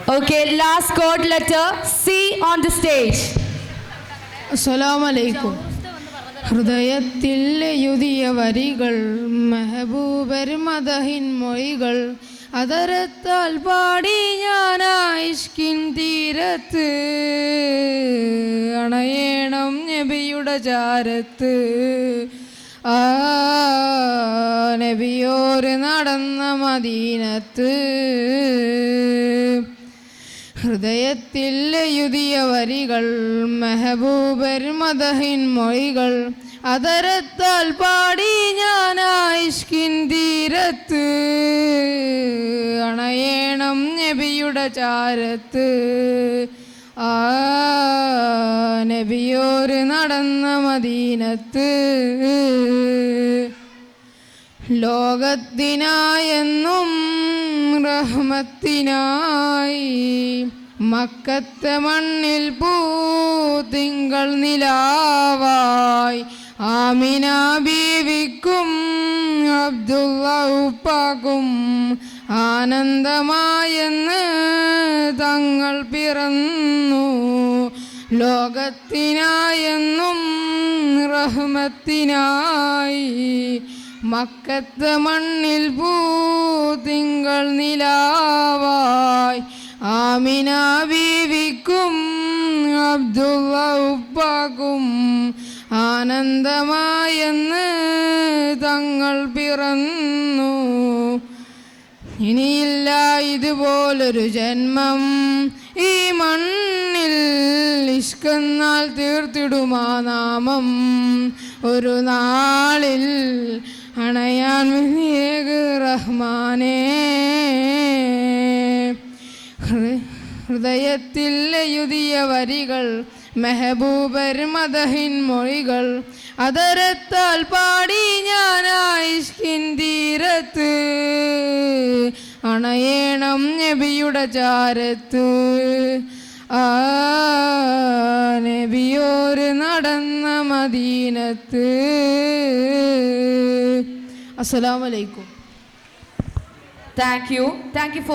Okay, last chord letter C on the stage. അസ്സലാമു അലൈക്കും. ഹൃദയത്തിൽ എഴുതിയ വരികൾ മെഹബൂബർ മദഹിൻ മൊഴികൾ അതരത്താൽ പാടി ഞാൻ ഇഷ്കിൻ തീരത്ത് അണയേണം നബിയുടെ ചാരത്ത് ആ നബിയോര് നടന്ന മദീനത്ത് ഹൃദയത്തിൽ എഴുതിയ വരികൾ മെഹബൂബർ മദഹിൻ മൊഴികൾ അതരത്താൽ പാടി ഞാൻ ഇഷ്കിൻ തീരത്ത് അണയേണം നബിയുടെ ചാരത്ത് ആ നബിയോര് നടന്ന മദീനത്ത് ലോകത്തിനായെന്നും റഹ്മത്തിനായി മക്കത്തെ മണ്ണിൽ പൂത്തിങ്കൾ നിലാവായി ആമിന ബീവിക്കും അബ്ദുള്ള ഉപ്പാക്കും ആനന്ദമായെന്ന് തങ്ങൾ പിറന്നു ലോകത്തിനായെന്നും റഹ്മത്തിനായി മക്കത്തെ മണ്ണിൽ പൂത്തിങ്കൾ നിലാവായി ആമിന ബീവിക്കും അബ്ദുള്ള ഉപ്പാക്കും ആനന്ദമായെന്ന് തങ്ങൾ പിറന്നു ഇനിയില്ല ഇതുപോലൊരു ജന്മം ഈ മണ്ണിൽ ഇഷ്കന്നാൽ തീർത്തിടുമാ നാമം ഒരു നാളിൽ അണയാൻ ഏക് റഹ്മാനേ ഹൃദയത്തിൽ എഴുതിയ വരികൾ മെഹബൂബർ മദഹിൻ മൊഴികൾ അതരത്താൽ പാടി ഞാൻ ഇഷ്കിൻ തീരത്ത് അണയേണം നബിയുടെ ചാരത്ത് ആ നബിയോര് നടന്ന മദീനത്ത്. അസ്സലാമു അലൈക്കും. Thank you for